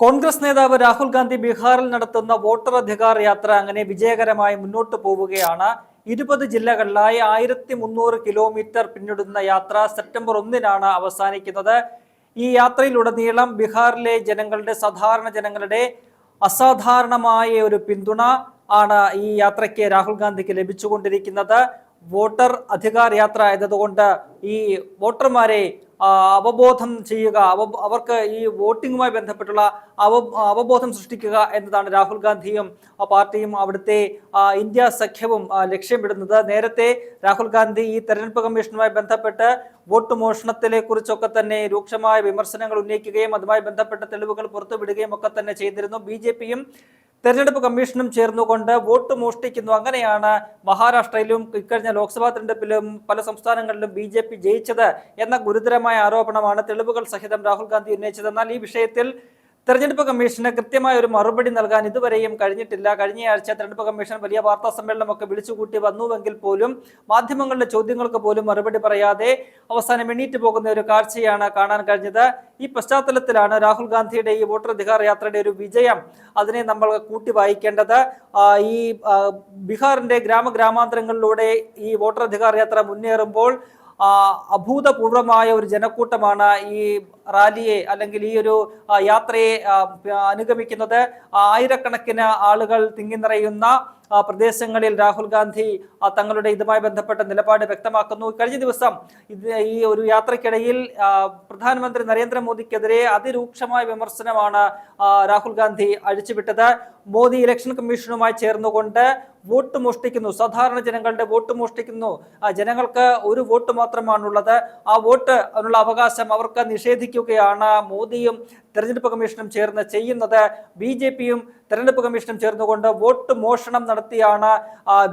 കോൺഗ്രസ് നേതാവ് രാഹുൽ ഗാന്ധി ബീഹാറിൽ നടത്തുന്ന വോട്ടർ അധികാർ യാത്ര അങ്ങനെ വിജയകരമായി മുന്നോട്ട് പോവുകയാണ്. 20 ജില്ലകളിലായി 1300 കിലോമീറ്റർ പിന്നിടുന്ന യാത്ര സെപ്റ്റംബർ 1-നാണ് അവസാനിക്കുന്നത്. ഈ യാത്രയിലുടനീളം ബീഹാറിലെ സാധാരണ ജനങ്ങളുടെ അസാധാരണമായ ഒരു പിന്തുണ ആണ് ഈ യാത്രയ്ക്ക് രാഹുൽ ഗാന്ധിക്ക് ലഭിച്ചുകൊണ്ടിരിക്കുന്നത്. വോട്ടർ അധികാർ യാത്ര എന്നതുകൊണ്ട് ഈ വോട്ടർമാരെ അവബോധം ചെയ്യുക, അവർക്ക് ഈ വോട്ടിങ്ങുമായി ബന്ധപ്പെട്ടുള്ള അവബോധം സൃഷ്ടിക്കുക എന്നതാണ് രാഹുൽ ഗാന്ധിയും പാർട്ടിയും അവിടുത്തെ ഇന്ത്യ സഖ്യവും ലക്ഷ്യമിടുന്നത്. നേരത്തെ രാഹുൽ ഗാന്ധി ഈ തെരഞ്ഞെടുപ്പ് കമ്മീഷനുമായി ബന്ധപ്പെട്ട് വോട്ട് മോഷണത്തിലെ കുറിച്ചൊക്കെ തന്നെ രൂക്ഷമായ വിമർശനങ്ങൾ ഉന്നയിക്കുകയും അതുമായി ബന്ധപ്പെട്ട തെളിവുകൾ പുറത്തുവിടുകയും ഒക്കെ തന്നെ ചെയ്തിരുന്നു. BJPയും തെരഞ്ഞെടുപ്പ് കമ്മീഷനും ചേർന്നുകൊണ്ട് വോട്ട് മോഷ്ടിക്കുന്നു, അങ്ങനെയാണ് മഹാരാഷ്ട്രയിലും ഇക്കഴിഞ്ഞ ലോക്സഭാ തെരഞ്ഞെടുപ്പിലും പല സംസ്ഥാനങ്ങളിലും BJP ജയിച്ചത് എന്ന ഗുരുതരമായ ആരോപണമാണ് തെളിവുകൾ സഹിതം രാഹുൽ ഗാന്ധി ഉന്നയിച്ചത്. എന്നാൽ ഈ വിഷയത്തിൽ തെരഞ്ഞെടുപ്പ് കമ്മീഷന് കൃത്യമായ ഒരു മറുപടി നൽകാൻ ഇതുവരെയും കഴിഞ്ഞിട്ടില്ല. കഴിഞ്ഞയാഴ്ച തെരഞ്ഞെടുപ്പ് കമ്മീഷൻ വലിയ വാർത്താ സമ്മേളനമൊക്കെ വിളിച്ചുകൂട്ടി വന്നുവെങ്കിൽ പോലും മാധ്യമങ്ങളുടെ ചോദ്യങ്ങൾക്ക് പോലും മറുപടി പറയാതെ അവസാനം എണീറ്റ് പോകുന്ന ഒരു കാഴ്ചയാണ് കാണാൻ കഴിഞ്ഞത്. ഈ പശ്ചാത്തലത്തിലാണ് രാഹുൽ ഗാന്ധിയുടെ ഈ വോട്ടർ അധികാർ യാത്രയുടെ ഒരു വിജയം അതിനെ നമ്മൾ കൂട്ടി വായിക്കേണ്ടത്. ഈ ബീഹാറിന്റെ ഗ്രാമാന്തരങ്ങളിലൂടെ ഈ വോട്ടർ അധികാർ യാത്ര മുന്നേറുമ്പോൾ അഭൂതപൂർവമായ ഒരു ജനക്കൂട്ടമാണ് ഈ റാലിയെ അല്ലെങ്കിൽ ഈ ഒരു യാത്രയെ അനുഗമിക്കുന്നത്. ആയിരക്കണക്കിന് ആളുകൾ തിങ്ങി നിറയുന്ന പ്രദേശങ്ങളിൽ രാഹുൽ ഗാന്ധി തങ്ങളുടെ ഇതുമായി ബന്ധപ്പെട്ട നിലപാട് വ്യക്തമാക്കുന്നു. കഴിഞ്ഞ ദിവസം ഈ ഒരു യാത്രയ്ക്കിടയിൽ പ്രധാനമന്ത്രി നരേന്ദ്രമോദിക്കെതിരെ അതിരൂക്ഷമായ വിമർശനമാണ് രാഹുൽ ഗാന്ധി അഴിച്ചുവിട്ടത്. മോദി ഇലക്ഷൻ കമ്മീഷനുമായി ചേർന്നുകൊണ്ട് വോട്ട് മോഷ്ടിക്കുന്നു, സാധാരണ ജനങ്ങളുടെ വോട്ട് മോഷ്ടിക്കുന്നു, ജനങ്ങൾക്ക് ഒരു വോട്ട് മാത്രമാണുള്ളത്, ആ വോട്ട് അതിനുള്ള അവകാശം അവർക്ക് നിഷേധിക്കുകയാണ് മോദിയും തെരഞ്ഞെടുപ്പ് കമ്മീഷനും ചേർന്ന് ചെയ്യുന്നത്. BJPയും തെരഞ്ഞെടുപ്പ് കമ്മീഷനും ചേർന്നുകൊണ്ട് വോട്ട് മോഷണം നടത്തിയാണ്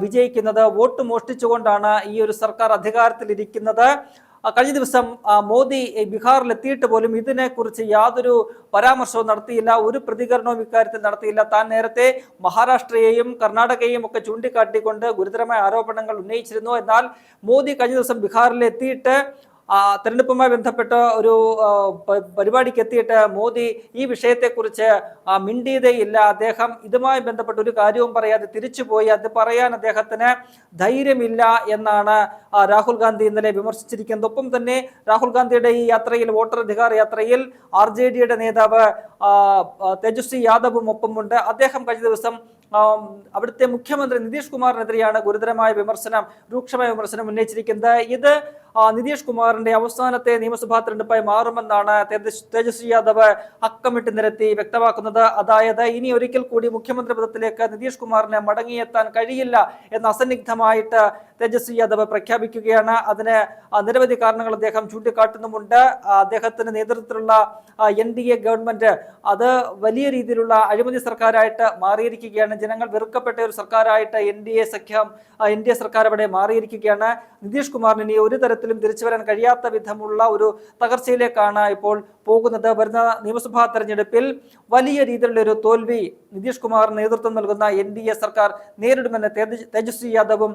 വിജയിക്കുന്നത്. വോട്ട് മോഷ്ടിച്ചുകൊണ്ടാണ് ഈ ഒരു സർക്കാർ അധികാരത്തിലിരിക്കുന്നത്. കഴിഞ്ഞ ദിവസം മോദി ബീഹാറിൽ എത്തിയിട്ട് പോലും ഇതിനെക്കുറിച്ച് യാതൊരു പരാമർശവും നടത്തിയില്ല, ഒരു പ്രതികരണവും ഇക്കാര്യത്തിൽ നടത്തിയില്ല. താൻ നേരത്തെ മഹാരാഷ്ട്രയെയും കർണാടകയെയും ഒക്കെ ചൂണ്ടിക്കാട്ടിക്കൊണ്ട് ഗുരുതരമായ ആരോപണങ്ങൾ ഉന്നയിച്ചിരുന്നു. എന്നാൽ മോദി കഴിഞ്ഞ ദിവസം ബീഹാറിൽ എത്തിയിട്ട് തെരഞ്ഞെടുപ്പുമായി ബന്ധപ്പെട്ട ഒരു പരിപാടിക്ക് എത്തിയിട്ട് മോദി ഈ വിഷയത്തെക്കുറിച്ച് മിണ്ടിയതേയില്ല. അദ്ദേഹം ഇതുമായി ബന്ധപ്പെട്ട ഒരു കാര്യവും പറയാതെ തിരിച്ചുപോയി. അത് പറയാൻ അദ്ദേഹത്തിന് ധൈര്യമില്ല എന്നാണ് രാഹുൽ ഗാന്ധി ഇന്നലെ വിമർശിച്ചിരിക്കുന്നത്. ഒപ്പം തന്നെ രാഹുൽ ഗാന്ധിയുടെ ഈ യാത്രയിൽ, വോട്ടർ അധികാർ യാത്രയിൽ RJDയുടെ നേതാവ് തേജസ്വി യാദവും ഒപ്പമുണ്ട്. അദ്ദേഹം കഴിഞ്ഞ ദിവസം അവിടുത്തെ മുഖ്യമന്ത്രി നിതീഷ് കുമാറിനെതിരെയാണ് ഗുരുതരമായ രൂക്ഷമായ വിമർശനം ഉന്നയിച്ചിരിക്കുന്നത്. ഇത് നിതീഷ് കുമാറിന്റെ അവസാനത്തെ നിയമസഭാ തെരഞ്ഞെടുപ്പായി മാറുമെന്നാണ് തേജസ്വി യാദവ് അക്കമിട്ട് നിരത്തി വ്യക്തമാക്കുന്നത്. അതായത് ഇനി ഒരിക്കൽ കൂടി മുഖ്യമന്ത്രി പദത്തിലേക്ക് നിതീഷ് കുമാറിന് മടങ്ങിയെത്താൻ കഴിയില്ല എന്ന് അസന്നിഗ്ധമായിട്ട് തേജസ്വി യാദവ് പ്രഖ്യാപിക്കുകയാണ്. അതിന് നിരവധി കാരണങ്ങൾ അദ്ദേഹം ചൂണ്ടിക്കാട്ടുന്നുമുണ്ട്. അദ്ദേഹത്തിന്റെ നേതൃത്വത്തിലുള്ള NDA ഗവൺമെന്റ് അത് വലിയ രീതിയിലുള്ള അഴിമതി സർക്കാരായിട്ട് മാറിയിരിക്കുകയാണ്. ജനങ്ങൾ വെറുക്കപ്പെട്ട ഒരു സർക്കാരായിട്ട് NDA സർക്കാർ അവിടെ മാറിയിരിക്കുകയാണ്. നിതീഷ് കുമാറിന് ഇനി ഒരു തരത്തിലും തിരിച്ചു വരാൻ കഴിയാത്ത വിധമുള്ള ഒരു തകർച്ചയിലേക്കാണ് ഇപ്പോൾ പോകുന്നത്. വരുന്ന നിയമസഭാ തെരഞ്ഞെടുപ്പിൽ വലിയ രീതിയിലുള്ള ഒരു തോൽവി നിതീഷ് കുമാർ നേതൃത്വം നൽകുന്ന NDA സർക്കാർ നേരിടുമെന്ന് തേജസ്വി യാദവും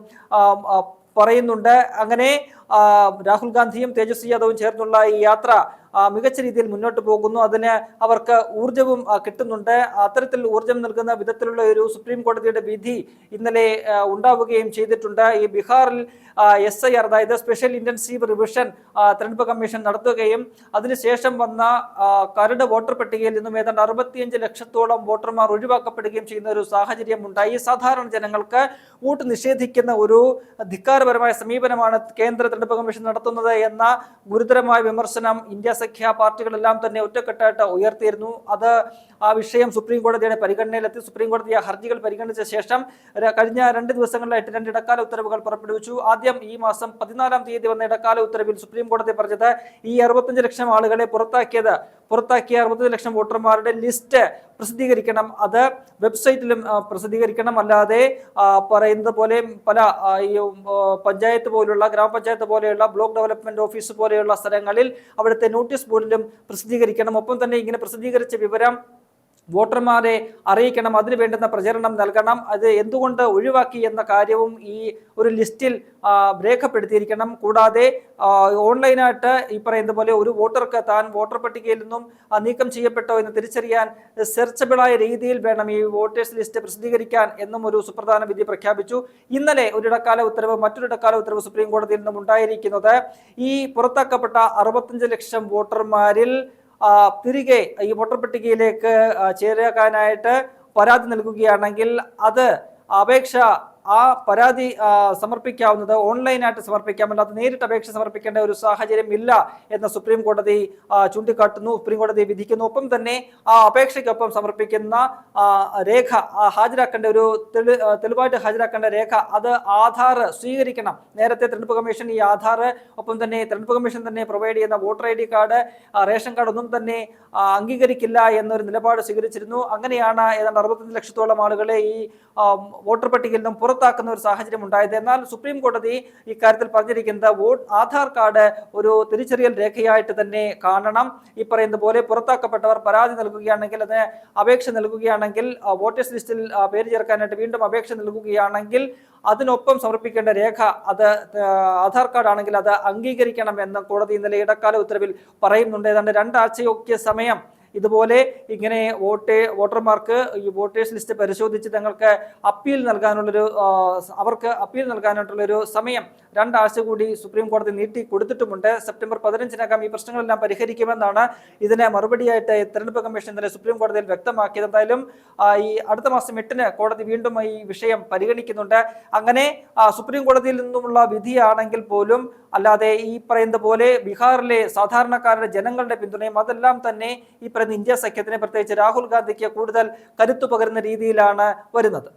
പറയുന്നുണ്ട്. അങ്ങനെ രാഹുൽ ഗാന്ധിയും തേജസ്വി യാദവും ചേർന്നുള്ള ഈ യാത്ര മികച്ച രീതിയിൽ മുന്നോട്ട് പോകുന്നു. അതിന് അവർക്ക് ഊർജവും കിട്ടുന്നുണ്ട്. അത്തരത്തിൽ ഊർജം നൽകുന്ന വിധത്തിലുള്ള ഒരു സുപ്രീം കോടതിയുടെ വിധി ഇന്നലെ ഉണ്ടാവുകയും ചെയ്തിട്ടുണ്ട്. ഈ ബീഹാറിൽ SIR, അതായത് സ്പെഷ്യൽ ഇന്റൻസീവ് റിവിഷൻ തെരഞ്ഞെടുപ്പ് കമ്മീഷൻ നടത്തുകയും അതിനുശേഷം വന്ന കരട് വോട്ടർ പട്ടികയിൽ നിന്നും ഏതാണ്ട് 65 ലക്ഷത്തോളം വോട്ടർമാർ ഒഴിവാക്കപ്പെടുകയും ചെയ്യുന്ന ഒരു സാഹചര്യം ഉണ്ടായി. സാധാരണ ജനങ്ങൾക്ക് വോട്ട് നിഷേധിക്കുന്ന ഒരു ധിക്കാരപരമായ സമീപനമാണ് കേന്ദ്ര തെരഞ്ഞെടുപ്പ് കമ്മീഷൻ നടത്തുന്നത് എന്ന ഗുരുതരമായ വിമർശനം ഇന്ത്യ സഖ്യ പാർട്ടികളെല്ലാം തന്നെ ഒറ്റക്കെട്ടായിട്ട് ഉയർത്തിയിരുന്നു. ആ വിഷയം സുപ്രീം കോടതിയുടെ പരിഗണനയിലെത്തി. സുപ്രീം കോടതി ആ ഹർജികൾ പരിഗണിച്ച ശേഷം കഴിഞ്ഞ 2 ദിവസങ്ങളിലായിട്ട് 2 ഇടക്കാല ഉത്തരവുകൾ പുറപ്പെടുവിച്ചു. ആദ്യം ഈ മാസം 14-ാം തീയതി വന്ന ഇടക്കാല ഉത്തരവിൽ സുപ്രീം കോടതി പറഞ്ഞത് ഈ 65 ലക്ഷം ആളുകളെ പുറത്താക്കിയ 65 ലക്ഷം വോട്ടർമാരുടെ ലിസ്റ്റ് പ്രസിദ്ധീകരിക്കണം, അത് വെബ്സൈറ്റിലും പ്രസിദ്ധീകരിക്കണം. അല്ലാതെ പറയുന്നത് പോലെ പല പഞ്ചായത്ത് പോലുള്ള, ഗ്രാമപഞ്ചായത്ത് പോലെയുള്ള, ബ്ലോക്ക് ഡെവലപ്മെന്റ് ഓഫീസ് പോലെയുള്ള സ്ഥലങ്ങളിൽ അവിടുത്തെ നോട്ടീസ് ബോർഡിലും പ്രസിദ്ധീകരിക്കണം. ഒപ്പം തന്നെ ഇങ്ങനെ പ്രസിദ്ധീകരിച്ച വിവരം വോട്ടർമാരെ അറിയിക്കണം, അതിനു വേണ്ടുന്ന പ്രചരണം നൽകണം. അത് എന്തുകൊണ്ട് ഒഴിവാക്കി എന്ന കാര്യവും ഈ ഒരു ലിസ്റ്റിൽ രേഖപ്പെടുത്തിയിരിക്കണം. കൂടാതെ ഓൺലൈനായിട്ട് ഈ പറയുന്ന പോലെ ഒരു വോട്ടർക്ക് താൻ വോട്ടർ പട്ടികയിൽ നിന്നും നീക്കം ചെയ്യപ്പെട്ടോ എന്ന് തിരിച്ചറിയാൻ സെർച്ചബിളായ രീതിയിൽ വേണം ഈ വോട്ടേഴ്സ് ലിസ്റ്റ് പ്രസിദ്ധീകരിക്കാൻ എന്നും ഒരു സുപ്രധാന വിധി പ്രഖ്യാപിച്ചു. ഇന്നലെ ഒരു ഇടക്കാല ഉത്തരവ്, മറ്റൊരു ഇടക്കാല ഉത്തരവ് സുപ്രീം കോടതിയിൽ നിന്നും ഉണ്ടായിരിക്കുന്നത് ഈ പുറത്താക്കപ്പെട്ട 65 ലക്ഷം വോട്ടർമാരിൽ തിരികെ ഈ വോട്ടർ പട്ടികയിലേക്ക് ചേരാനായിട്ട് പരാതി നൽകുകയാണെങ്കിൽ അത് അപേക്ഷ പരാതി സമർപ്പിക്കാവുന്നത് ഓൺലൈനായിട്ട് സമർപ്പിക്കാമല്ലാതെ നേരിട്ട് അപേക്ഷ സമർപ്പിക്കേണ്ട ഒരു സാഹചര്യം ഇല്ല എന്ന് സുപ്രീം കോടതി ചൂണ്ടിക്കാട്ടുന്നു, സുപ്രീം കോടതി വിധിക്കുന്നു. ഒപ്പം തന്നെ ആ അപേക്ഷയ്ക്കൊപ്പം സമർപ്പിക്കുന്ന രേഖ ഹാജരാക്കേണ്ട ഒരു തെളിവായിട്ട് ഹാജരാക്കേണ്ട രേഖ അത് ആധാർ സ്വീകരിക്കണം. നേരത്തെ തെരഞ്ഞെടുപ്പ് കമ്മീഷൻ ഈ ആധാർ ഒപ്പം തന്നെ തെരഞ്ഞെടുപ്പ് കമ്മീഷൻ തന്നെ പ്രൊവൈഡ് ചെയ്യുന്ന voter ID card, ration card ഒന്നും തന്നെ അംഗീകരിക്കില്ല എന്നൊരു നിലപാട് സ്വീകരിച്ചിരുന്നു. അങ്ങനെയാണ് ഏതാണ്ട് 65 ലക്ഷത്തോളം ആളുകളെ ഈ വോട്ടർ പട്ടികയിൽ നിന്നും പുറത്താക്കുന്ന ഒരു സാഹചര്യം ഉണ്ടായത്. എന്നാൽ സുപ്രീം കോടതി ഇക്കാര്യത്തിൽ പറഞ്ഞിരിക്കുന്നത് ആധാർ കാർഡ് ഒരു തിരിച്ചറിയൽ രേഖയായിട്ട് തന്നെ കാണണം. ഈ പറയുന്ന പോലെ പുറത്താക്കപ്പെട്ടവർ പരാതി നൽകുകയാണെങ്കിൽ, അതിന് അപേക്ഷ നൽകുകയാണെങ്കിൽ, വോട്ടേഴ്സ് ലിസ്റ്റിൽ പേര് ചേർക്കാനായിട്ട് വീണ്ടും അപേക്ഷ നൽകുകയാണെങ്കിൽ അതിനൊപ്പം സമർപ്പിക്കേണ്ട രേഖ അത് ആധാർ കാർഡ് ആണെങ്കിൽ അത് അംഗീകരിക്കണം എന്ന് കോടതി ഇന്നലെ ഇടക്കാല ഉത്തരവിൽ പറയുന്നുണ്ട്. ഏതാണ്ട് 2 ആഴ്ചയൊക്കെ സമയം ഇതുപോലെ ഇങ്ങനെ വോട്ടർമാർക്ക് ഈ വോട്ടേഴ്സ് ലിസ്റ്റ് പരിശോധിച്ച് തങ്ങൾക്ക് അപ്പീൽ നൽകാനുള്ളൊരു അവർക്ക് അപ്പീൽ നൽകാനായിട്ടുള്ളൊരു സമയം 2 ആഴ്ച കൂടി സുപ്രീം കോടതി നീട്ടി കൊടുത്തിട്ടുമുണ്ട്. സെപ്റ്റംബർ 15-നകം ഈ പ്രശ്നങ്ങളെല്ലാം പരിഹരിക്കുമെന്നാണ് ഇതിന് മറുപടിയായിട്ട് തെരഞ്ഞെടുപ്പ് കമ്മീഷൻ ഇന്നലെ സുപ്രീം കോടതിയിൽ വ്യക്തമാക്കിയത്. എന്തായാലും ഈ അടുത്ത മാസം 8-ന് കോടതി വീണ്ടും ഈ വിഷയം പരിഗണിക്കുന്നുണ്ട്. അങ്ങനെ സുപ്രീം കോടതിയിൽ നിന്നുമുള്ള വിധിയാണെങ്കിൽ പോലും അല്ലാതെ ഈ പറയുന്ന പോലെ ബീഹാറിലെ സാധാരണക്കാരുടെ ജനങ്ങളുടെ പിന്തുണയും അതെല്ലാം തന്നെ ഈ പറയുന്ന ഇന്ത്യ സഖ്യത്തിന്, പ്രത്യേകിച്ച് രാഹുൽ ഗാന്ധിക്ക് കൂടുതൽ കരുത്തു പകരുന്ന രീതിയിലാണ് വരുന്നത്.